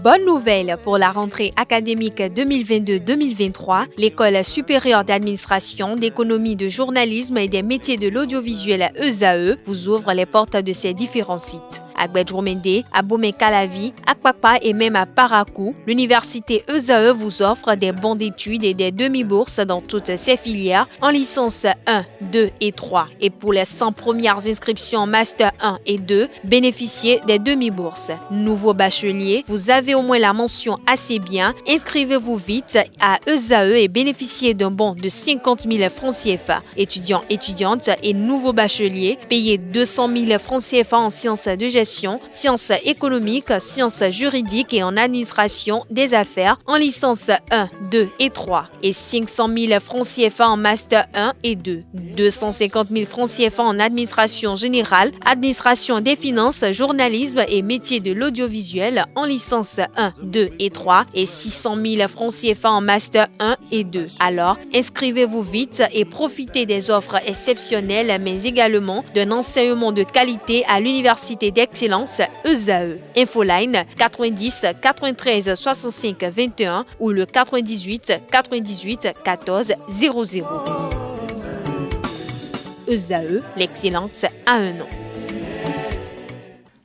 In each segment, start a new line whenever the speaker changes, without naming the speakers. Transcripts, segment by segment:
Bonne nouvelle pour la rentrée académique 2022-2023, l'École supérieure d'administration, d'économie, de journalisme et des métiers de l'audiovisuel ESAE vous ouvre les portes de ses différents sites. À Gbedjourmende, à Bomé-Calavi, à Kpakpa et même à Parakou, l'université ESAE vous offre des bons d'études et des demi-bourses dans toutes ses filières en licence 1, 2 et 3. Et pour les 100 premières inscriptions en master 1 et 2, bénéficiez des demi-bourses. Nouveau bachelier, vous avez au moins la mention assez bien. Inscrivez-vous vite à ESAE et bénéficiez d'un bon de 50 000 francs CFA. Étudiants, étudiantes et nouveaux bacheliers, payez 200 000 francs CFA en sciences de gestion, sciences économiques, sciences juridiques et en administration des affaires en licence 1, 2 et 3 et 500 000 francs CFA en master 1 et 2, 250 000 francs CFA en administration générale, administration des finances, journalisme et métiers de l'audiovisuel en licence 1, 2 et 3 et 600 000 francs CFA en master 1 et 2. Alors, inscrivez-vous vite et profitez des offres exceptionnelles mais également d'un enseignement de qualité à l'université d'excellence ESAE. Infoline 90 93 65 21 ou le 98 98 14 00. ESAE, l'excellence a un nom.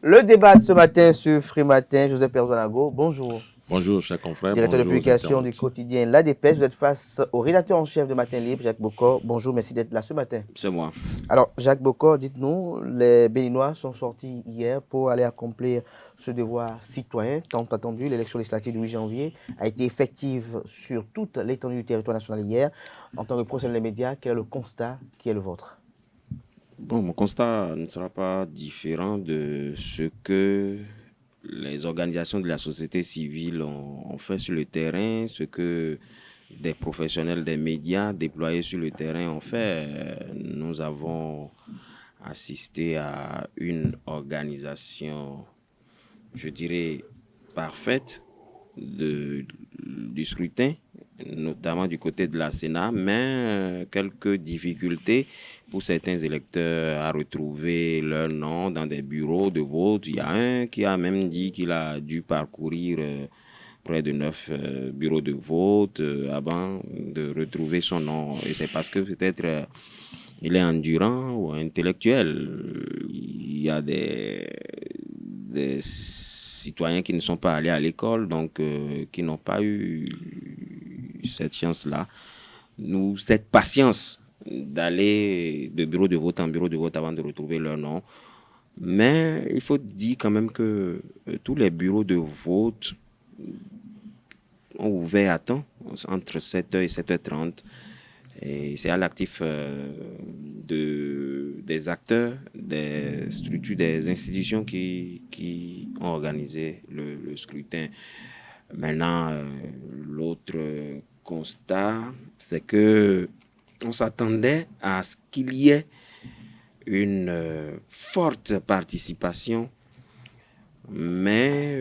Le débat de ce matin sur Free Matin, Joseph Perzonago, bonjour.
Bonjour, chers confrères.
Directeur
bonjour,
de publication du quotidien La Dépêche, vous êtes face au rédacteur en chef de Matin Libre, Jacques Bokor. Bonjour, merci d'être là ce matin.
C'est moi.
Alors, Jacques Bokor, dites-nous, les Béninois sont sortis hier pour aller accomplir ce devoir citoyen tant attendu. L'élection législative du 8 janvier a été effective sur toute l'étendue du territoire national hier. En tant que professionnel des médias, quel est le constat qui est le vôtre?
Bon, mon constat ne sera pas différent de ce que les organisations de la société civile ont fait sur le terrain, ce que des professionnels des médias déployés sur le terrain ont fait. Nous avons assisté à une organisation, je dirais, parfaite du scrutin, notamment du côté de la Sénat, mais quelques difficultés pour certains électeurs à retrouver leur nom dans des bureaux de vote. Il y a un qui a même dit qu'il a dû parcourir près de 9 bureaux de vote avant de retrouver son nom. Et c'est parce que peut-être il est endurant ou intellectuel. Il y a des citoyens qui ne sont pas allés à l'école, donc qui n'ont pas eu cette chance-là. Cette patience d'aller de bureau de vote en bureau de vote avant de retrouver leur nom. Mais il faut dire quand même que tous les bureaux de vote ont ouvert à temps, entre 7h et 7h30. Et c'est à l'actif des acteurs, des structures, des institutions qui ont organisé le scrutin. Maintenant, l'autre constat, c'est que on s'attendait à ce qu'il y ait une forte participation, mais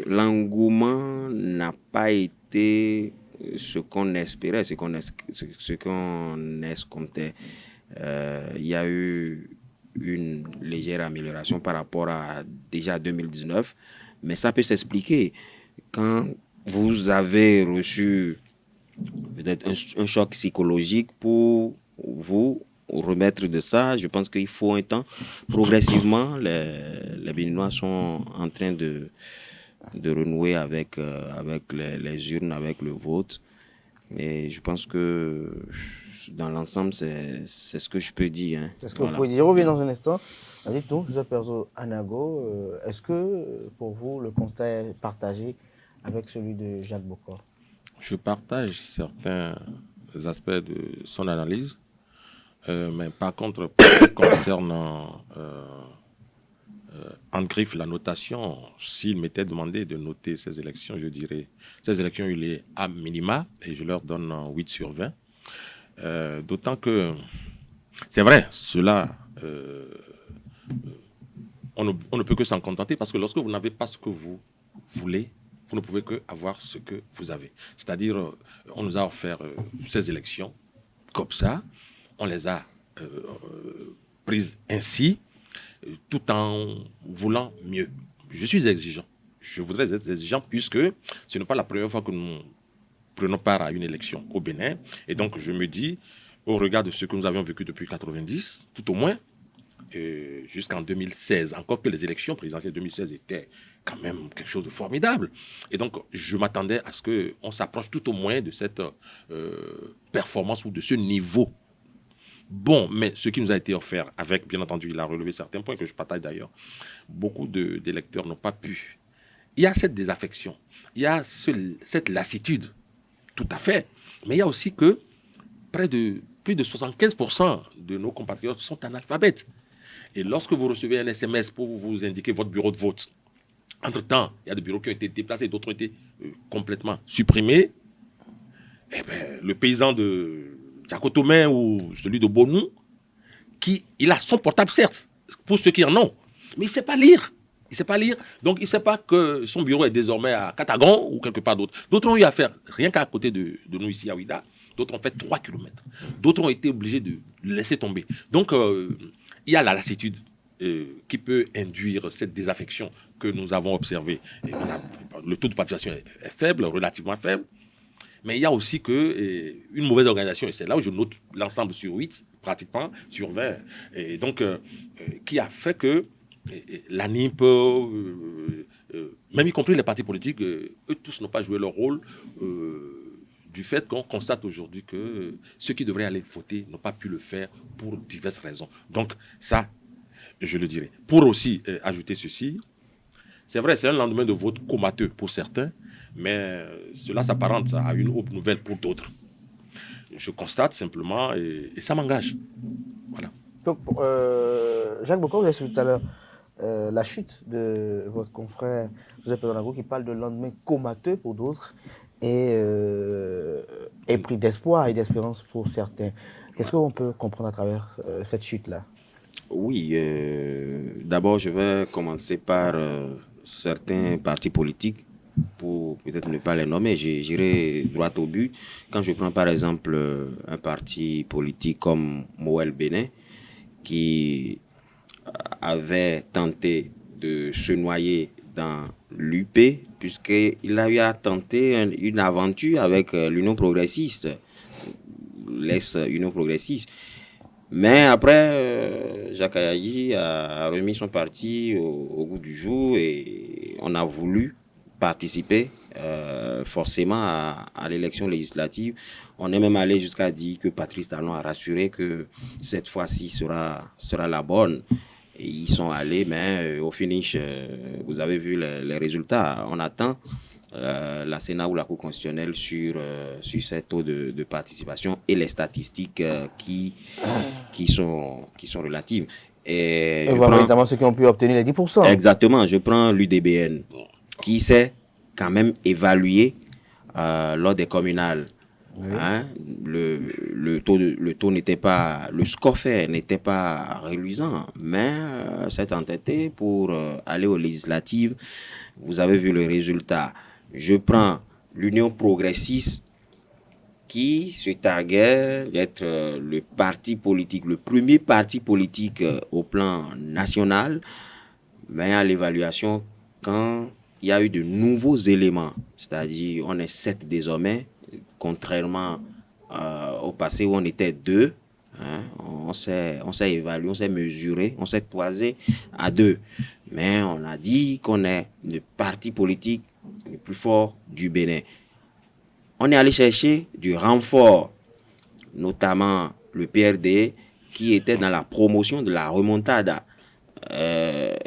l'engouement n'a pas été ce qu'on espérait, ce qu'on escomptait. Il y a eu une légère amélioration par rapport à déjà 2019, mais ça peut s'expliquer. Quand vous avez reçu peut-être un choc psychologique pour vous remettre de ça, je pense qu'il faut un temps. Progressivement, les Béninois sont en train de renouer avec les urnes, avec le vote. Et je pense que dans l'ensemble, c'est ce que je peux dire. Hein.
C'est ce que vous pouvez dire. Je reviens dans un instant. Dites-nous, Joseph Perzonago, est-ce que pour vous, le constat est partagé avec celui de Jacques Bokor?
Je partage certains aspects de son analyse, mais par contre, concernant en griffe la notation, s'il m'était demandé de noter ces élections, je dirais, ces élections, il est à minima, et je leur donne 8 sur 20. D'autant que, c'est vrai, cela, on ne peut que s'en contenter, parce que lorsque vous n'avez pas ce que vous voulez, vous ne pouvez que avoir ce que vous avez. C'est-à-dire, on nous a offert ces élections comme ça, on les a prises ainsi, tout en voulant mieux. Je suis exigeant. je voudrais être exigeant puisque ce n'est pas la première fois que nous prenons part à une élection au Bénin. Et donc, je me dis, au regard de ce que nous avions vécu depuis 90, tout au moins, jusqu'en 2016, encore que les élections présidentielles 2016 étaient quand même quelque chose de formidable. Et donc, je m'attendais à ce qu'on s'approche tout au moins de cette performance ou de ce niveau. Bon, mais ce qui nous a été offert, avec, bien entendu, il a relevé certains points que je partage d'ailleurs, beaucoup d'électeurs n'ont pas pu. Il y a cette désaffection, il y a cette lassitude, tout à fait, mais il y a aussi que plus de 75% de nos compatriotes sont analphabètes. Et lorsque vous recevez un SMS pour vous indiquer votre bureau de vote, entre-temps, il y a des bureaux qui ont été déplacés, d'autres ont été complètement supprimés. Eh bien, le paysan de Diakotomé ou celui de Bonou, il a son portable, certes, pour ceux qui en ont, mais il ne sait pas lire. Il ne sait pas lire, donc il ne sait pas que son bureau est désormais à Katagon ou quelque part d'autre. D'autres ont eu à faire, rien qu'à côté de nous ici à Ouida, d'autres ont fait 3 kilomètres. D'autres ont été obligés de laisser tomber. Donc, il y a la lassitude qui peut induire cette désaffection que nous avons observée. Le taux de participation est faible, relativement faible. Mais il y a aussi une mauvaise organisation, et c'est là où je note l'ensemble sur 8, pratiquement, sur 20. Et donc, qui a fait que la NIP, même y compris les partis politiques, eux tous n'ont pas joué leur rôle du fait qu'on constate aujourd'hui que ceux qui devraient aller voter n'ont pas pu le faire pour diverses raisons. Donc, ça, je le dirais. Pour aussi ajouter ceci, c'est vrai, c'est un lendemain de vote comateux pour certains, mais cela s'apparente à une autre nouvelle pour d'autres. Je constate simplement et ça m'engage. Voilà.
Donc, Jacques Bocor, vous avez suivi tout à l'heure la chute de votre confrère Joseph Pedronago qui parle de lendemain comateux pour d'autres et pris d'espoir et d'espérance pour certains. Qu'est-ce qu'on peut comprendre à travers cette chute-là?
Oui, d'abord je vais commencer par certains partis politiques, pour peut-être ne pas les nommer, j'irai droit au but. Quand je prends par exemple un parti politique comme Moël Bénin, qui avait tenté de se noyer dans l'UP, puisqu'il a eu à tenter une aventure avec l'Union progressiste, l'ex-Union progressiste. Mais après, Jacques Ayayi a remis son parti au goût du jour et on a voulu participer forcément à l'élection législative. On est même allé jusqu'à dire que Patrice Talon a rassuré que cette fois-ci sera la bonne. Et ils sont allés, mais au finish, vous avez vu les résultats. On attend la Sénat ou la Cour constitutionnelle sur ces taux de participation et les statistiques qui sont relatives. Et
voilà notamment ceux qui ont pu obtenir les 10%.
Exactement, je prends l'UDBN qui s'est quand même évalué lors des communales. Oui. Hein, le taux n'était pas, le score fait n'était pas reluisant, mais s'est entêté pour aller aux législatives. Vous avez vu le résultat. Je prends l'Union progressiste qui se targuait d'être le parti politique, le premier parti politique au plan national, mais à l'évaluation, quand il y a eu de nouveaux éléments, c'est-à-dire on est 7 désormais, contrairement au passé où on était 2, hein, on s'est évalué, on s'est mesuré, on s'est toisé à 2. Mais on a dit qu'on est le parti politique le plus fort du Bénin. On est allé chercher du renfort, notamment le PRD, qui était dans la promotion de la remontada.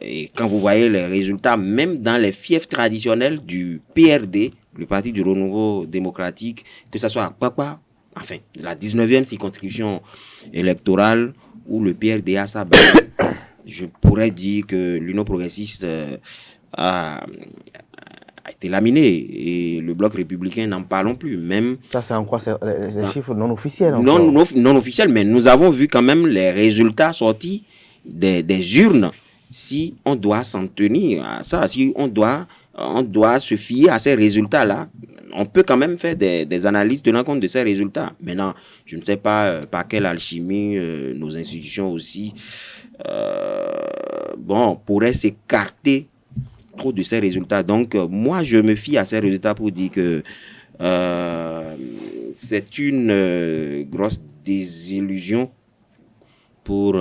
Et quand vous voyez les résultats, même dans les fiefs traditionnels du PRD, le Parti du Renouveau démocratique, que ce soit à Kpakpa, enfin, la 19e circonscription électorale où le PRD a sa base, je pourrais dire que l'Union progressiste a été laminé et le bloc républicain n'en parlons plus. Même
ça, c'est en quoi les chiffres non officiels?
Non officiels, mais nous avons vu quand même les résultats sortis des urnes. Si on doit s'en tenir à ça, si on doit se fier à ces résultats-là, on peut quand même faire des analyses tenant compte de ces résultats. Maintenant, je ne sais pas par quelle alchimie nos institutions aussi pourraient s'écarter trop de ces résultats. Donc, moi, je me fie à ces résultats pour dire que c'est une grosse désillusion pour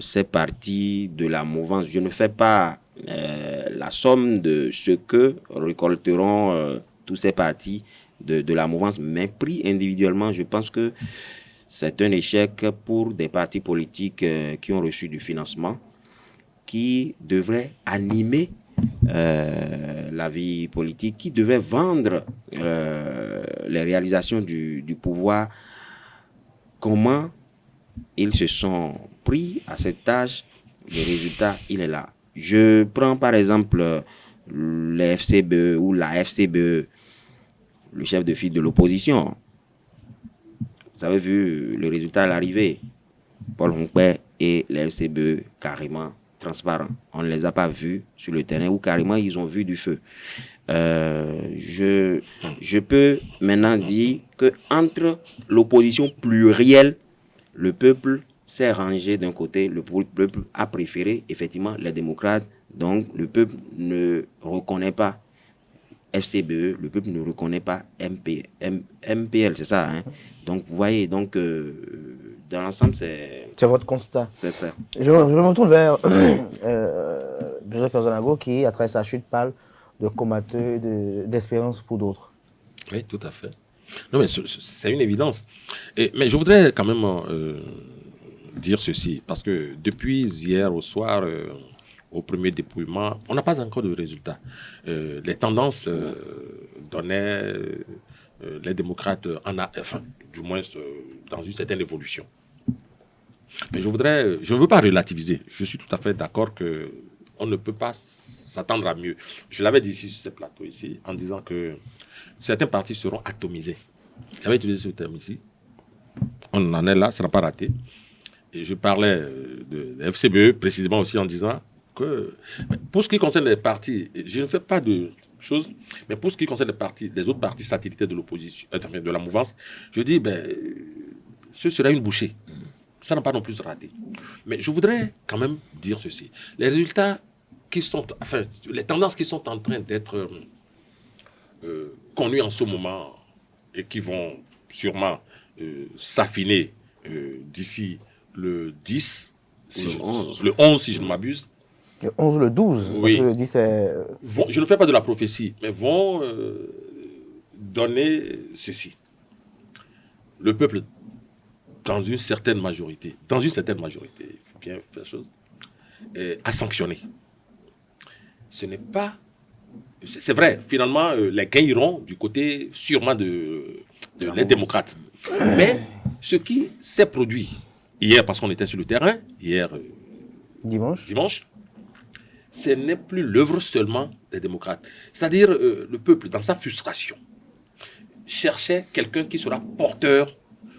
ces partis de la mouvance. Je ne fais pas la somme de ce que récolteront tous ces partis de la mouvance, mais pris individuellement, je pense que c'est un échec pour des partis politiques qui ont reçu du financement, qui devraient animer la vie politique, qui devaient vendre les réalisations du pouvoir. Comment ils se sont pris à cette tâche, le résultat, il est là. Je prends par exemple les FCBE ou la FCBE, le chef de file de l'opposition. Vous avez vu le résultat à l'arrivée. Paul Hongpé et les FCBE carrément transparents. On ne les a pas vus sur le terrain ou carrément ils ont vu du feu. Je peux maintenant dire qu'entre l'opposition plurielle, le peuple s'est rangé d'un côté, le peuple a préféré effectivement les démocrates, donc le peuple ne reconnaît pas FCBE, le peuple ne reconnaît pas MPL, c'est ça, hein? Donc vous voyez, donc dans l'ensemble c'est
votre constat.
C'est ça.
Je me retourne vers Joseph Personnabo qui, à travers sa chute, parle de comateux, d'espérance pour d'autres.
Oui, tout à fait. Non, mais c'est une évidence. Mais je voudrais quand même dire ceci, parce que depuis hier au soir, au premier dépouillement, on n'a pas encore de résultat. Les tendances donnaient les démocrates, enfin, du moins dans une certaine évolution. Mais je ne veux pas relativiser. Je suis tout à fait d'accord qu'on ne peut pas s'attendre à mieux. Je l'avais dit ici sur ce plateau ici, en disant que certains partis seront atomisés. J'avais utilisé ce terme ici. On en est là, ça n'a pas raté. Et je parlais de FCBE précisément aussi en disant que pour ce qui concerne les partis, je ne fais pas de choses, mais pour ce qui concerne les partis, les autres partis satellitaires de l'opposition, de la mouvance, je dis, ce serait une bouchée. Ça n'a pas non plus raté. Mais je voudrais quand même dire ceci. Les résultats qui sont, enfin, les tendances qui sont en train d'être connues en ce moment et qui vont sûrement s'affiner d'ici le 10, le 11 si je ne m'abuse.
Le 11 ou le 12,
oui.
Parce que le 10 c'est...
Je ne fais pas de la prophétie, mais vont donner ceci. Le peuple, dans une certaine majorité, il faut bien faire chose, a sanctionné. Ce n'est pas... C'est vrai, finalement, les gains iront du côté sûrement les démocrates. Mais ce qui s'est produit hier, parce qu'on était sur le terrain, hier dimanche, ce n'est plus l'œuvre seulement des démocrates. C'est-à-dire, le peuple, dans sa frustration, cherchait quelqu'un qui sera porteur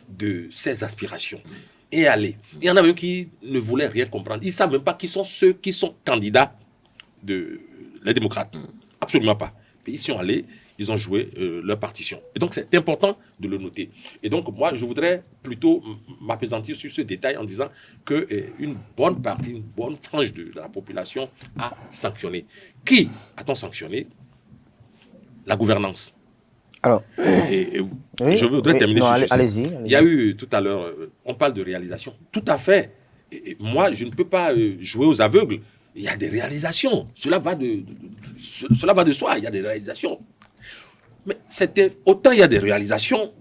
de ses aspirations et aller. Il y en a même qui ne voulaient rien comprendre. Ils ne savent même pas qui sont ceux qui sont candidats les démocrates. Absolument pas. Et ils sont allés, ils ont joué leur partition. Et donc, c'est important de le noter. Et donc, moi, je voudrais plutôt m'appesantir sur ce détail en disant qu'une bonne partie, une bonne frange de la population a sanctionné. Qui a-t-on sanctionné? La gouvernance.
Alors,
oui, je voudrais terminer sur ceci.
Allez-y.
Il y a eu tout à l'heure, on parle de réalisation. Tout à fait. Et moi, je ne peux pas jouer aux aveugles. Il y a des réalisations. Cela va de soi. Il y a des réalisations. Mais autant il y a des réalisations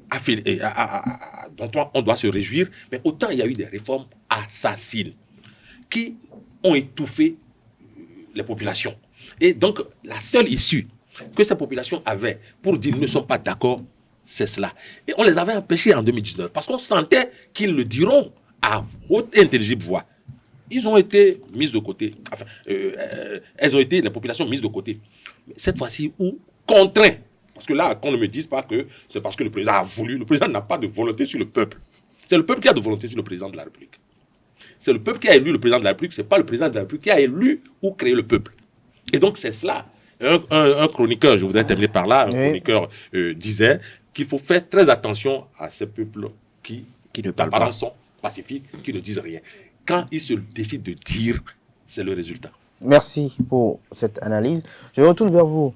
dont on doit se réjouir, mais autant il y a eu des réformes assassines qui ont étouffé les populations. Et donc, la seule issue que ces populations avaient pour dire « nous ne sommes pas d'accord », c'est cela. Et on les avait empêchés en 2019 parce qu'on sentait qu'ils le diront à haute et intelligible voix. Ils ont été mis de côté. Enfin, elles ont été, les populations, mises de côté. Mais cette fois-ci, ou contraints. Parce que là, qu'on ne me dise pas que c'est parce que le président a voulu. Le président n'a pas de volonté sur le peuple. C'est le peuple qui a de volonté sur le président de la République. C'est le peuple qui a élu le président de la République. Ce n'est pas le président de la République qui a élu ou créé le peuple. Et donc, c'est cela. Un chroniqueur, je voudrais terminer par là, chroniqueur disait qu'il faut faire très attention à ces peuples qui
ne parlent pas,
sont pacifiques, qui ne disent rien. Quand ils se décident de dire, c'est le résultat.
Merci pour cette analyse. Je retourne vers vous,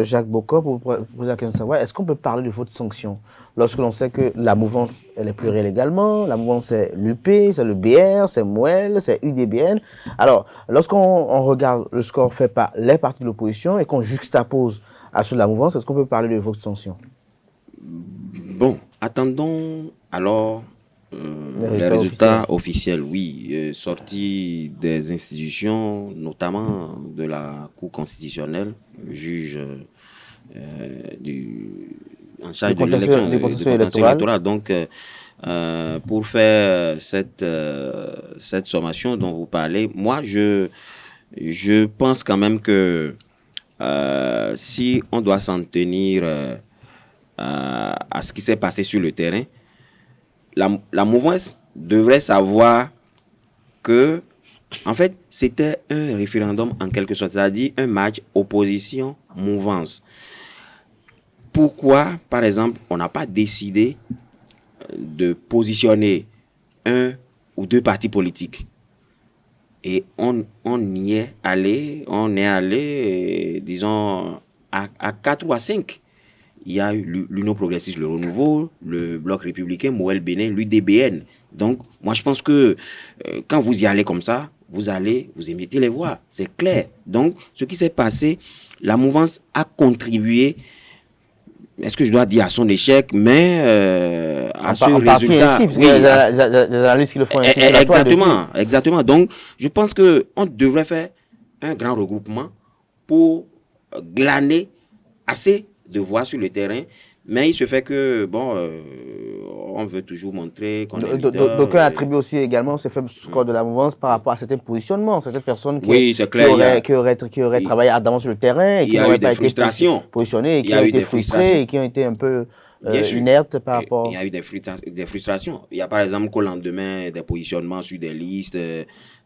Jacques Bocor, pour vous poser la question de savoir, est-ce qu'on peut parler de votre sanction lorsque l'on sait que la mouvance, elle est plurielle également, la mouvance c'est l'UP, c'est le BR, c'est MOEL, c'est UDBN. Alors, lorsqu'on regarde le score fait par les partis de l'opposition et qu'on juxtapose à ceux de la mouvance, est-ce qu'on peut parler de votre sanction?
Bon, attendons alors les résultats officiels, oui, sortis des institutions, notamment de la Cour constitutionnelle, le juge en charge de l'élection, du contentieux électoral. Donc, pour faire cette sommation dont vous parlez, moi, je pense quand même que si on doit s'en tenir à ce qui s'est passé sur le terrain, la mouvance devrait savoir que, en fait, c'était un référendum en quelque sorte, c'est-à-dire un match opposition-mouvance. Pourquoi, par exemple, on n'a pas décidé de positionner un ou deux partis politiques? Et on est allé, disons, à 4 ou à 5. Il y a eu l'Union progressiste, le Renouveau, le Bloc républicain, MOEL Bénin, l'UDBN. Donc, moi, je pense que quand vous y allez comme ça, vous émettez les voix. C'est clair. Donc, ce qui s'est passé, la mouvance a contribué, est-ce que je dois dire à son échec, mais à ce résultat.
Ainsi, parce qu'il y a des analystes qui le font ainsi.
Exactement. Donc, je pense qu'on devrait faire un grand regroupement pour glaner assez de voix sur le terrain, mais il se fait que, bon, on veut toujours montrer qu'on est leader.
Donc, on attribue aussi également ce faible score de la mouvance par rapport à certains positionnements, certaines personnes qui auraient travaillé ardemment sur le terrain et qui n'auraient pas été positionnées et qui ont été frustrées et qui ont été un peu inertes par rapport...
Il y a eu des frustrations. Il y a par exemple qu'au lendemain des positionnements sur des listes,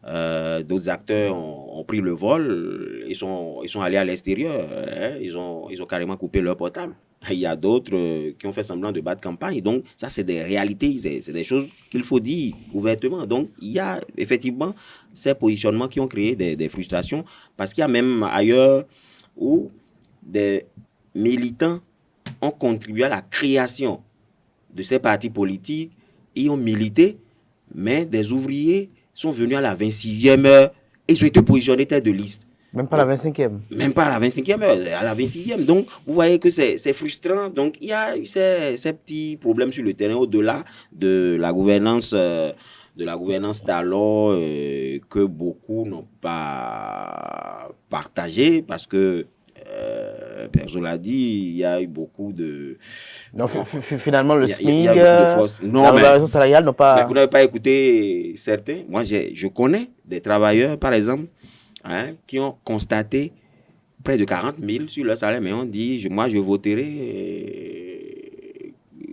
d'autres acteurs ont pris le vol, ils sont allés à l'extérieur, hein, ils ont carrément coupé leur portable. Il y a d'autres qui ont fait semblant de battre campagne. Donc ça, c'est des réalités, c'est des choses qu'il faut dire ouvertement. Donc il y a effectivement ces positionnements qui ont créé des frustrations, parce qu'il y a même ailleurs où des militants ont contribué à la création de ces partis politiques, ils ont milité, mais des ouvriers sont venus à la 26e heure et ils ont été positionnés tête de liste.
Même pas à la 25e.
Même pas à la 25e heure, à la 26e. Donc, vous voyez que c'est frustrant. Donc, il y a eu ces petits problèmes sur le terrain au-delà de la gouvernance d'alors que beaucoup n'ont pas partagé, parce que personne l'a dit, il y a eu beaucoup de...
Non, finalement, le SMIC, la revalorisation salariale n'ont pas...
Mais vous n'avez pas écouté certains. Moi, je connais des travailleurs, par exemple, hein, qui ont constaté près de 40 000 sur leur salaire, mais on dit, moi, je voterai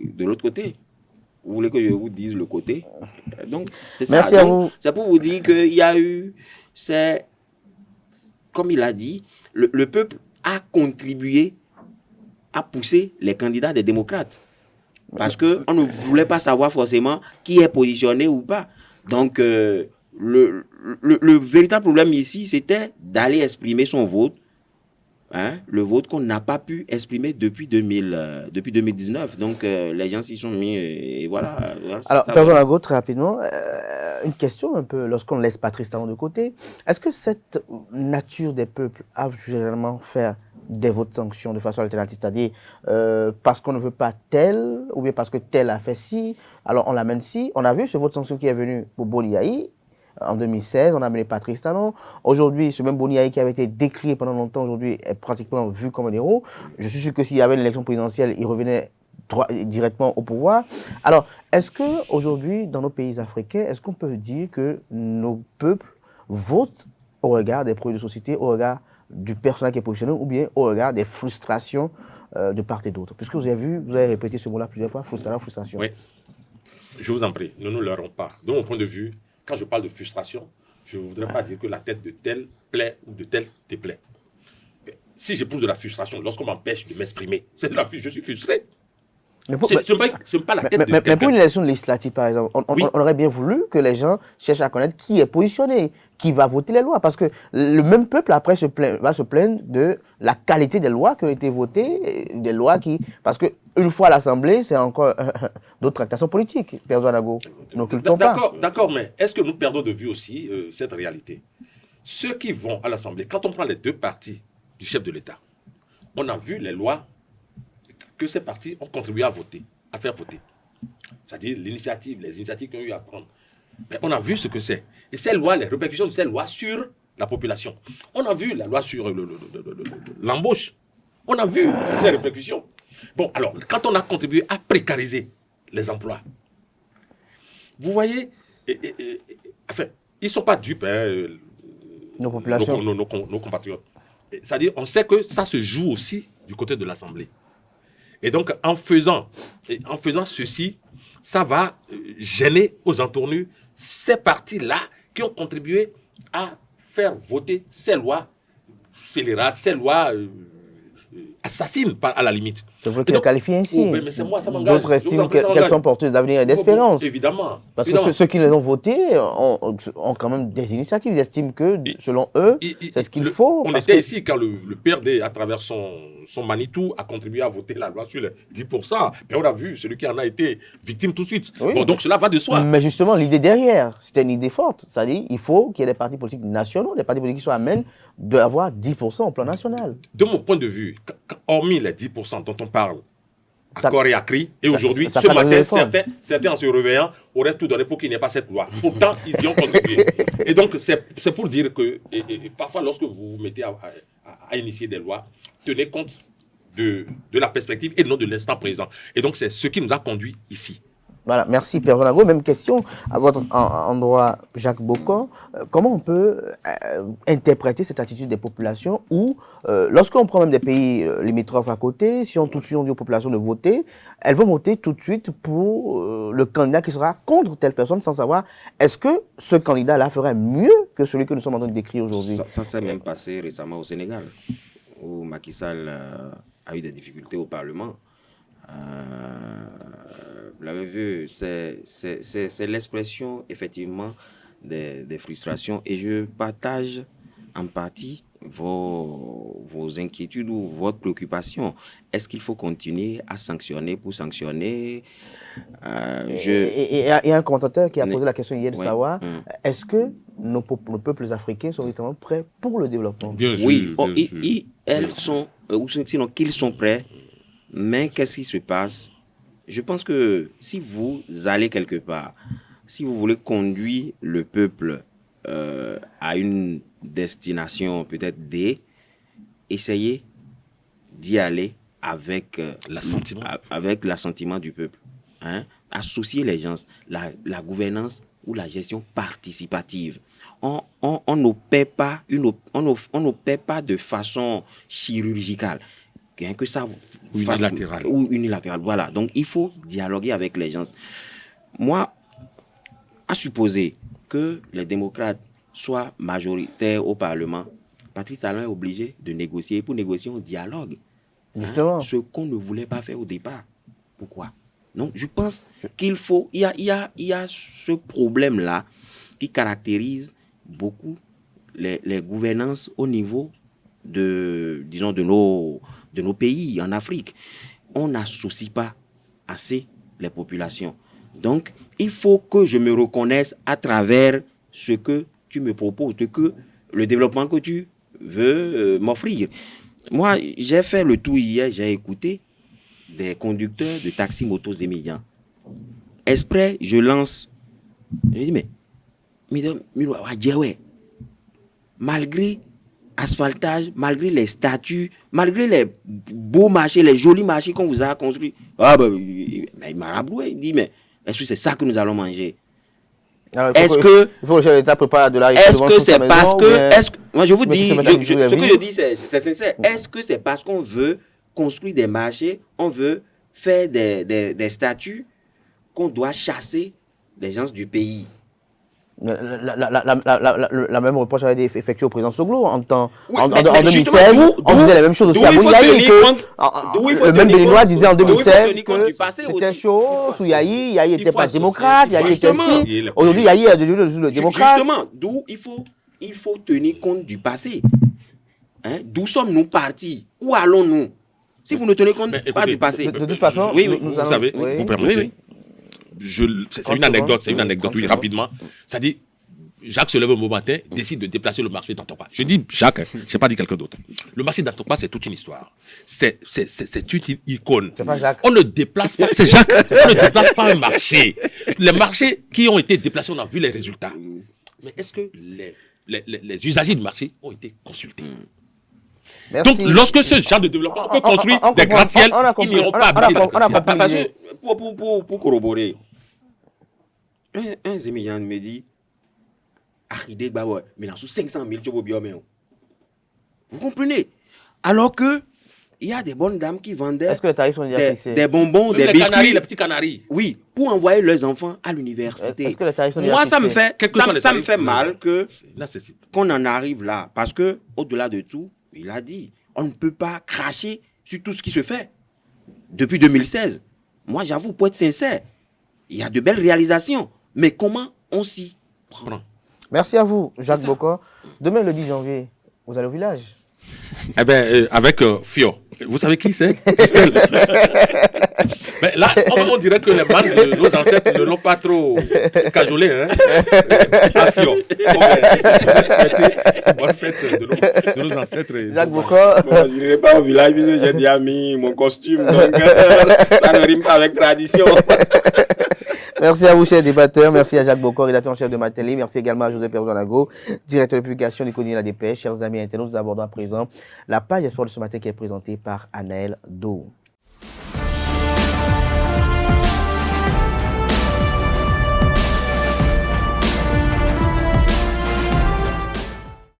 de l'autre côté. Vous voulez que je vous dise le côté? Donc, c'est ça.
Merci à vous.
C'est pour vous dire qu'il y a eu, comme il a dit, le peuple a contribué à pousser les candidats des démocrates. Parce qu'on ne voulait pas savoir forcément qui est positionné ou pas. Donc, le véritable problème ici, c'était d'aller exprimer son vote, hein, le vote qu'on n'a pas pu exprimer depuis 2019. Donc, les gens s'y sont mis et voilà.
Alors, Père Lago, très rapidement, une question un peu, lorsqu'on laisse Patrice Talon de côté, est-ce que cette nature des peuples a généralement fait des votes sanctions de façon alternative, c'est-à-dire parce qu'on ne veut pas tel, ou bien parce que tel a fait ci, alors on l'amène ci. On a vu ce vote sanction qui est venu pour Boniaï en 2016, on a amené Patrice Talon. Aujourd'hui, ce même Boniaï qui avait été décrié pendant longtemps, aujourd'hui est pratiquement vu comme un héros. Je suis sûr que s'il y avait une élection présidentielle, il revenait directement au pouvoir. Alors, est-ce qu'aujourd'hui, dans nos pays africains, est-ce qu'on peut dire que nos peuples votent au regard des projets de société, au regard du personnel qui est positionné, ou bien au regard des frustrations de part et d'autre? Puisque vous avez répété ce mot-là plusieurs fois, frustration.
Oui, je vous en prie, ne nous leurrons pas. De mon point de vue, quand je parle de frustration, je ne voudrais pas dire que la tête de tel plaît ou de tel déplaît. Si j'éprouve de la frustration lorsqu'on m'empêche de m'exprimer, c'est de la frustration, je suis frustré. Ce n'est pas la tête de
mais
quelqu'un.
pour une élection législative, par exemple, on aurait bien voulu que les gens cherchent à connaître qui est positionné, qui va voter les lois. Parce que le même peuple, après, va se plaindre de la qualité des lois qui ont été votées, des lois qui... Parce qu'une fois à l'Assemblée, c'est encore d'autres tractations politiques. Pierre Zouanago, n'occultons pas.
D'accord, mais est-ce que nous perdons de vue aussi cette réalité? Ceux qui vont à l'Assemblée, quand on prend les deux partis du chef de l'État, on a vu les lois que ces partis ont contribué à voter, à faire voter. C'est-à-dire les initiatives qu'ils ont eu à prendre. Mais on a vu ce que c'est. Et ces lois, les répercussions de ces lois sur la population. On a vu la loi sur l'embauche. On a vu ces répercussions. Bon, alors, quand on a contribué à précariser les emplois, vous voyez, enfin, ils ne sont pas dupes, hein,
Nos populations.
nos compatriotes. C'est-à-dire, on sait que ça se joue aussi du côté de l'Assemblée. Et donc, en faisant ceci, ça va gêner aux entournures ces partis-là qui ont contribué à faire voter ces lois scélérates, ces lois assassines à la limite.
C'est vous qui les qualifiez ainsi.
Oh, mais c'est moi, ça m'engage.
D'autres estiment qu'elles sont porteuses d'avenir et d'espérance.
Évidemment.
Parce que ceux qui les ont votées ont quand même des initiatives. Ils estiment que, selon eux, c'est ce qu'il faut.
On était ici quand le PRD, à travers son Manitou, a contribué à voter la loi sur les 10%. Mais on a vu celui qui en a été victime tout de suite.
Oui.
Bon, donc cela va de soi.
Mais justement, l'idée derrière, c'était une idée forte. C'est-à-dire qu'il faut qu'il y ait des partis politiques nationaux, des partis politiques qui soient amènes d'avoir 10% au plan national.
De mon point de vue, hormis les 10% dont on parle à corps et à cri, et aujourd'hui, ce matin, certains en se réveillant auraient tout donné pour qu'il n'y ait pas cette loi. Pourtant, ils y ont contribué. Et donc, c'est pour dire que et parfois, lorsque vous vous mettez à initier des lois, tenez compte de la perspective et non de l'instant présent. Et donc, c'est ce qui nous a conduit ici.
Voilà, merci Pierre Zouanago. Même question à votre endroit, Jacques Bocon. Comment on peut interpréter cette attitude des populations où, lorsqu'on prend même des pays limitrophes à côté, si on tout de suite on dit aux populations de voter, elles vont voter tout de suite pour le candidat qui sera contre telle personne sans savoir est-ce que ce candidat-là ferait mieux que celui que nous sommes en train de décrire aujourd'hui.
Ça s'est même passé récemment au Sénégal, où Macky Sall a eu des difficultés au Parlement. Vous l'avez vu, c'est l'expression effectivement des frustrations et je partage en partie vos inquiétudes ou votre préoccupation. Est-ce qu'il faut continuer à sanctionner pour sanctionner?
Et il y a un commentateur qui a posé la question hier de savoir est-ce que nos peuples africains sont vraiment prêts pour le développement?
Bien sûr,
oui,
bien sûr.
sont, ou sinon qu'ils sont prêts. Mais qu'est-ce qui se passe? Je pense que si vous allez quelque part, si vous voulez conduire le peuple à une destination peut-être D, essayez d'y aller avec l'assentiment du peuple. Hein? Associer les gens, la gouvernance ou la gestion participative. On n'opère pas, on n'opère pas de façon chirurgicale. Que ça ou unilatérale. Voilà. Donc, il faut dialoguer avec les gens. Moi, à supposer que les démocrates soient majoritaires au Parlement, Patrice Talon est obligé de négocier. Pour négocier, on dialogue.
Justement.
Ce qu'on ne voulait pas faire au départ. Pourquoi? Donc, je pense qu'il faut... Il y a ce problème-là qui caractérise beaucoup les gouvernances au niveau de nos pays en Afrique. On n'associe pas assez les populations. Donc, il faut que je me reconnaisse à travers ce que tu me proposes, le développement que tu veux m'offrir. Moi, j'ai fait le tour hier, j'ai écouté des conducteurs de taxis motos et médias. Exprès, je lance. Je dis, mais malgré asphaltage, malgré les statues, malgré les beaux marchés, les jolis marchés qu'on vous a construits. Il m'a rabroué, il dit, mais est-ce que c'est ça que nous allons manger?
Alors, il faut que l'État prépare de la
est-ce que c'est parce que... moi, je vous dis, ce que je dis, c'est sincère. Est-ce que c'est parce qu'on veut construire des marchés, on veut faire des statues qu'on doit chasser les gens du pays?
La même reproche avait été effectuée au président Soglo en 2016.
justement,
On disait la même chose aussi à
d'où il faut
Bouniaï.
tenir compte- d'où il faut
Le même
tenir
Béninois
compte-
disait en
d'où il faut
2016
tenir compte
que
du passé
c'était
aussi.
chaud sous Yahi. Yahi
Il
n'était
faut
pas
associer,
démocrate. Yahi était
justement.
si. Aujourd'hui, Yahi est devenu le démocrate.
Justement, d'où il faut tenir compte du passé. Hein? D'où sommes-nous partis? Où allons-nous? Si vous ne tenez compte
Mais
pas
écoutez,
du passé.
De toute façon,
Oui, oui.
nous
Vous
allons-
savez,
oui.
vous permettez.
Oui,
C'est
30
une anecdote, c'est une
secondes.
anecdote, oui,
30
rapidement. Ça dit, Jacques se lève un beau matin, décide de déplacer le marché d'Antokpa. Je dis Jacques, je n'ai pas dit quelqu'un d'autre. Le marché d'Antokpa, c'est toute une histoire. C'est une icône.
C'est pas Jacques.
On ne déplace pas, c'est Jacques, on ne déplace pas un marché. Les marchés qui ont été déplacés, on a vu les résultats. Mais est-ce que les usagers du marché ont été consultés?
Merci.
Donc, lorsque ce genre de développement peut construire
on
des
comprend.
gratte-ciel,
On a
ils
compris.
n'iront pas
On a
habiter dans
compris. On a
le
compris.
Parce que pour corroborer, un Zémian me dit Aride Gbawa, mais sous 500 000, tu vois. Vous comprenez? Alors que il y a des bonnes dames qui vendaient
Est-ce que les tarifs sont déjà fixés?
des bonbons,
Même
des
les
biscuits.
canaris, les petits canaris.
Oui, pour envoyer leurs enfants à l'université.
Est-ce que les tarifs sont déjà
Moi,
fixés?
ça me fait,
Quels que soient les
ça me
tarifs,
fait mal que
c'est inaccessible.
qu'on en arrive là. Parce que, au-delà de tout, il a dit, on ne peut pas cracher sur tout ce qui se fait depuis 2016. Moi, j'avoue, pour être sincère, il y a de belles réalisations. Mais comment on s'y prend?
Merci à vous, Jacques Bokor. Demain, le 10 janvier, vous allez au village.
Eh bien, avec Fio. Vous savez qui c'est? Christelle. Mais là, on dirait que les bandes de nos ancêtres ne l'ont pas trop cajolé. Hein? À Fio. Bonne fête de nos ancêtres.
Jacques Bokor.
Bon, je n'irai pas au village puisque j'ai déjà mis mon costume. Donc, ça ne rime pas avec tradition.
Merci à vous, chers débatteurs. Merci à Jacques Bokor, rédacteur en chef de Matélé. Merci également à Joseph Perzolago, directeur de publication du Cognier La Dépêche. Chers amis internautes, nous abordons à présent la page Espoir de ce matin qui est présentée par Anaël Do.